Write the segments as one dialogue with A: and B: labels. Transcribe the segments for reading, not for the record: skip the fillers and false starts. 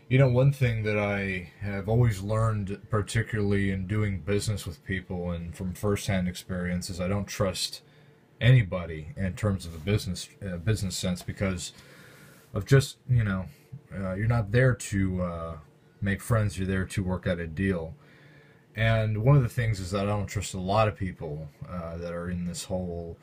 A: You know, one thing that I have always learned, particularly in doing business with people and from firsthand experience, is I don't trust anybody in terms of a business sense because of just you're not there to make friends. You're there to work out a deal. And one of the things is that I don't trust a lot of people that are in this whole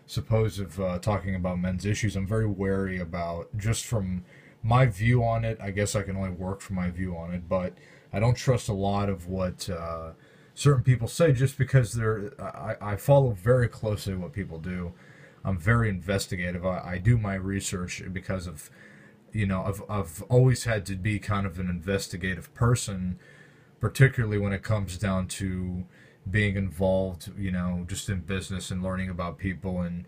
A: supposed of talking about men's issues. I'm very wary about just from my view on it. I guess I can only work from my view on it, but I don't trust a lot of what certain people say just because I follow very closely what people do. I'm very investigative. I do my research because of I've always had to be kind of an investigative person, particularly when it comes down to being involved, just in business and learning about people and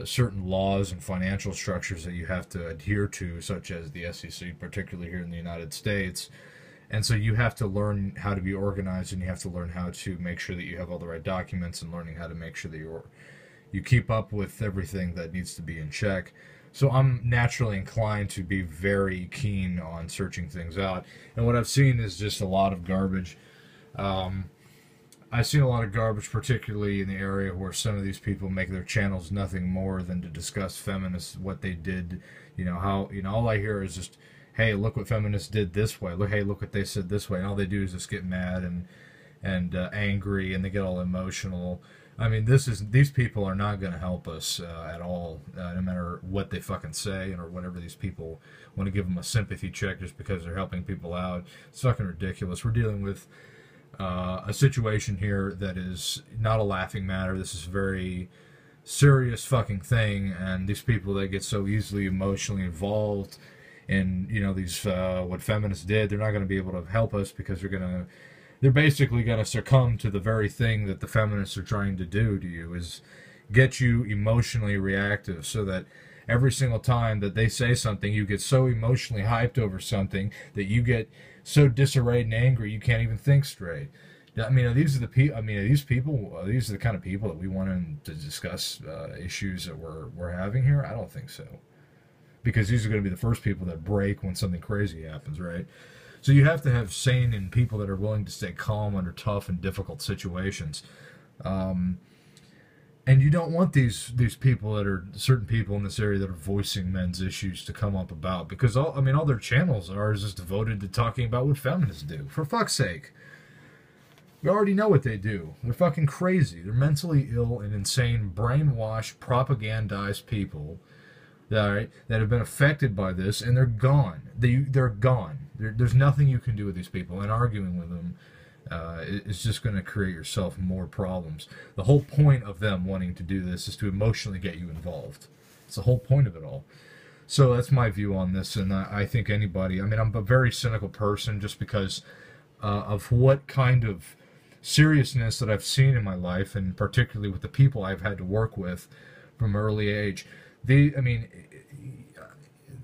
A: certain laws and financial structures that you have to adhere to, such as the SEC, particularly here in the United States. And so you have to learn how to be organized, and you have to learn how to make sure that you have all the right documents, and learning how to make sure that you keep up with everything that needs to be in check. So I'm naturally inclined to be very keen on searching things out. And what I've seen is just a lot of garbage. Um, I've seen a lot of garbage, particularly in the area where some of these people make their channels nothing more than to discuss feminists, what they did, how, all I hear is just, hey, look what feminists did this way. Look, hey, look what they said this way. And all they do is just get mad and angry, and they get all emotional. I mean, these people are not going to help us at all, no matter what they fucking say or whatever these people want to give them a sympathy check just because they're helping people out. It's fucking ridiculous. We're dealing with a situation here that is not a laughing matter. This is a very serious fucking thing, and these people that get so easily emotionally involved in these what feminists did, they're not going to be able to help us because they're basically going to succumb to the very thing that the feminists are trying to do to you, is get you emotionally reactive, so that every single time that they say something, you get so emotionally hyped over something that you get so disarrayed and angry you can't even think straight. I mean, these are the people. I mean, these people. These are the kind of people that we want to discuss issues that we're having here. I don't think so, because these are going to be the first people that break when something crazy happens, right? So you have to have sane and people that are willing to stay calm under tough and difficult situations. Um, and you don't want these people that are certain people in this area that are voicing men's issues to come up about, because all their channels are just devoted to talking about what feminists do. For fuck's sake. We already know what they do. They're fucking crazy. They're mentally ill and insane, brainwashed, propagandized people that have been affected by this, and they're gone. They're gone. There's nothing you can do with these people, and arguing with them is just going to create yourself more problems. The whole point of them wanting to do this is to emotionally get you involved. It's the whole point of it all. So that's my view on this, and I think anybody. I mean, I'm a very cynical person just because of what kind of seriousness that I've seen in my life, and particularly with the people I've had to work with from early age.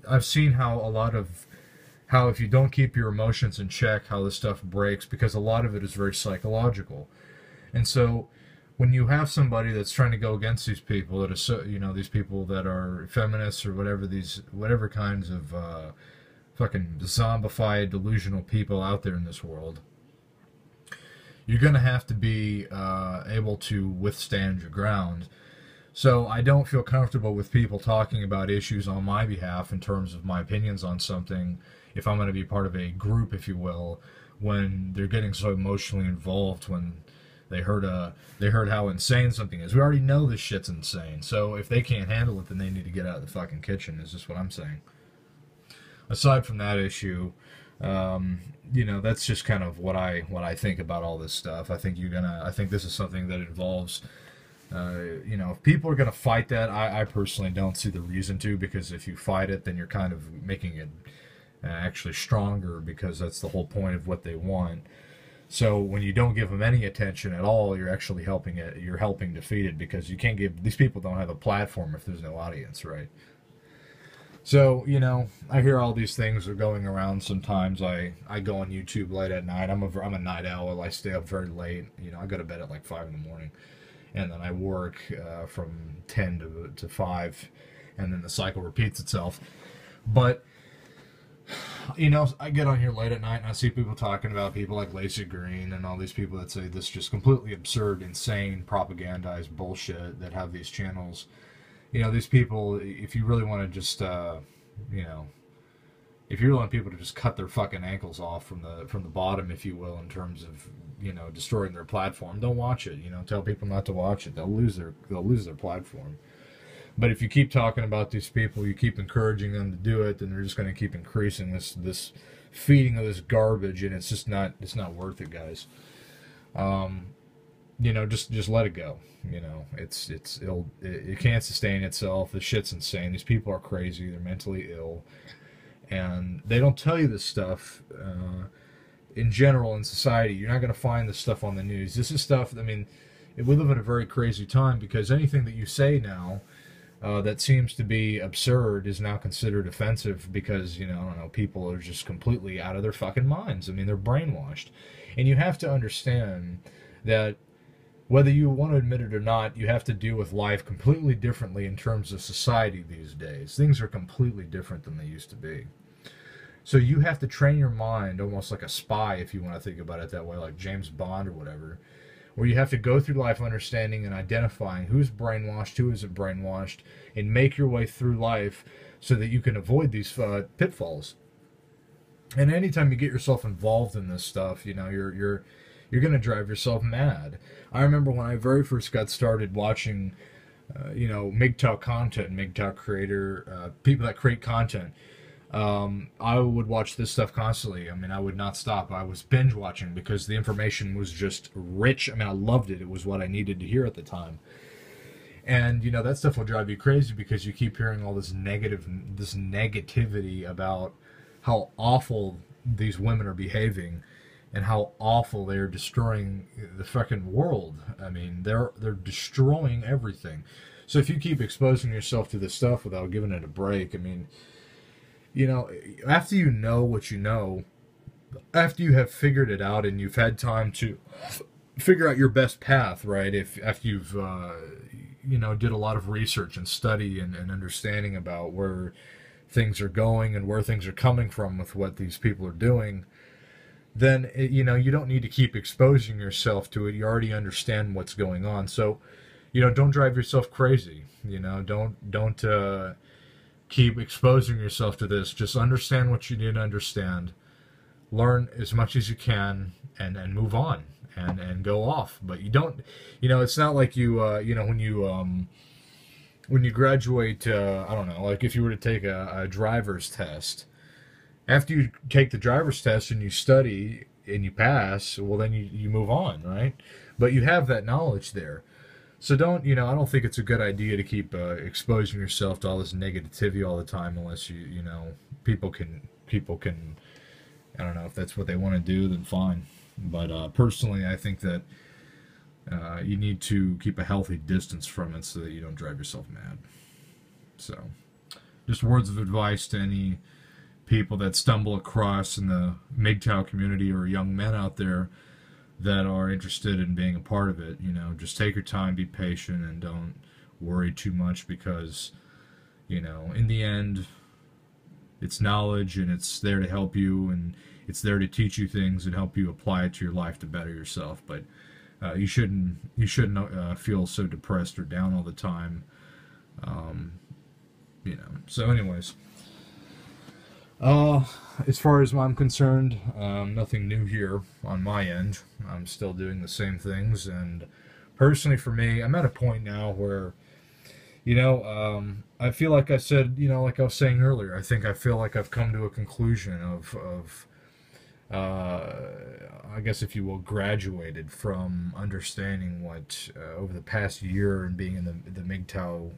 A: I've seen how if you don't keep your emotions in check, how this stuff breaks, because a lot of it is very psychological. And so when you have somebody that's trying to go against these people that are these people that are feminists or whatever kinds of fucking zombified delusional people out there in this world, you're going to have to be able to withstand your ground. So I don't feel comfortable with people talking about issues on my behalf in terms of my opinions on something, if I'm going to be part of a group, if you will, when they're getting so emotionally involved when they heard how insane something is. We already know this shit's insane. So if they can't handle it, then they need to get out of the fucking kitchen, is just what I'm saying. Aside from that issue, that's just kind of what I think about all this stuff. I think this is something that involves, if people are gonna fight that, I personally don't see the reason to, because if you fight it, then you're kind of making it actually stronger, because that's the whole point of what they want. So when you don't give them any attention at all, you're actually helping it. You're helping defeat it, because these people don't have a platform if there's no audience, right? So, I hear all these things are going around sometimes. I go on YouTube late at night. I'm a night owl. I stay up very late. I go to bed at like 5 in the morning. And then I work from 10 to 5. And then the cycle repeats itself. But You know, I get on here late at night and I see people talking about people like Lacey Green and all these people that say this just completely absurd, insane, propagandized bullshit that have these channels. You know, these people, if you really want to just, you know, if you really want people to just cut their fucking ankles off from the bottom, if you will, in terms of, you know, destroying their platform, don't watch it. You know, tell people not to watch it. They'll lose their platform. But if you keep talking about these people, you keep encouraging them to do it, then they're just going to keep increasing this feeding of this garbage, and it's not worth it, guys. You know, just let it go. You know, it can't sustain itself. The shit's insane. These people are crazy. They're mentally ill, and they don't tell you this stuff. In general, in society, you're not going to find this stuff on the news. This is stuff. I mean, we live in a very crazy time because anything that you say now that seems to be absurd is now considered offensive because, you know, I don't know, people are just completely out of their fucking minds. I mean, they're brainwashed. And you have to understand that whether you want to admit it or not, you have to deal with life completely differently in terms of society these days. Things are completely different than they used to be. So you have to train your mind almost like a spy, if you want to think about it that way, like James Bond or whatever, where you have to go through life understanding and identifying who's brainwashed, who isn't brainwashed, and make your way through life so that you can avoid these pitfalls. And anytime you get yourself involved in this stuff, you know, you're going to drive yourself mad. I remember when I very first got started watching, you know, MGTOW content, MGTOW creator, people that create content. I would watch this stuff constantly. I mean, I would not stop. I was binge watching because the information was just rich. I mean, I loved it. It was what I needed to hear at the time. And, you know, that stuff will drive you crazy because you keep hearing all this negativity about how awful these women are behaving and how awful they're destroying the fucking world. I mean, they're destroying everything. So if you keep exposing yourself to this stuff without giving it a break, I mean, you know, after you know what you know, after you have figured it out and you've had time to figure out your best path, right? After you've, you know, did a lot of research and study and understanding about where things are going and where things are coming from with what these people are doing, then, you know, you don't need to keep exposing yourself to it. You already understand what's going on. So, you know, don't drive yourself crazy. You know, don't keep exposing yourself to this. Just understand what you need to understand. Learn as much as you can and move on and go off. But you don't, you know, it's not like you, you know, when you graduate, I don't know, like if you were to take a driver's test, after you take the driver's test and you study and you pass, well, then you move on, right? But you have that knowledge there. So don't, you know, I don't think it's a good idea to keep exposing yourself to all this negativity all the time unless you know, people can, I don't know, if that's what they want to do, then fine. But personally, I think that you need to keep a healthy distance from it so that you don't drive yourself mad. So, just words of advice to any people that stumble across in the MGTOW community or young men out there that are interested in being a part of it. You know, just take your time, be patient, and don't worry too much because, you know, in the end, it's knowledge and it's there to help you and it's there to teach you things and help you apply it to your life to better yourself. But you shouldn't feel so depressed or down all the time. You know. So, anyways. As far as I'm concerned, nothing new here on my end. I'm still doing the same things, and personally for me, I'm at a point now where, you know, I feel like I said, you know, like I was saying earlier, I feel like I've come to a conclusion of I guess if you will, graduated from understanding what, over the past year and being in the MGTOW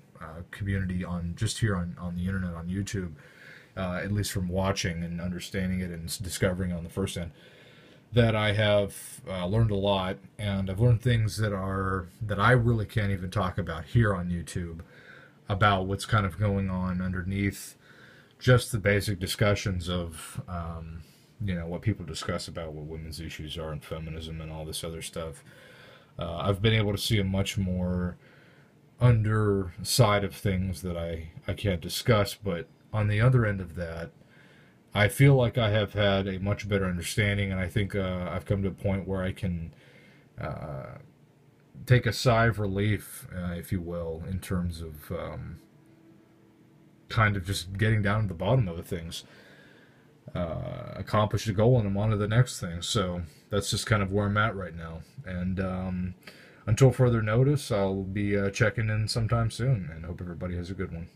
A: community just here on the internet, on YouTube, at least from watching and understanding it and discovering on the first end, that I have learned a lot, and I've learned things that I really can't even talk about here on YouTube, about what's kind of going on underneath just the basic discussions of, you know, what people discuss about what women's issues are and feminism and all this other stuff. I've been able to see a much more underside of things that I can't discuss, but on the other end of that, I feel like I have had a much better understanding, and I think I've come to a point where I can uh, take a sigh of relief, if you will, in terms of kind of just getting down to the bottom of the things. Accomplish a goal and I'm on to the next thing. So that's just kind of where I'm at right now. And until further notice, I'll be checking in sometime soon, and hope everybody has a good one.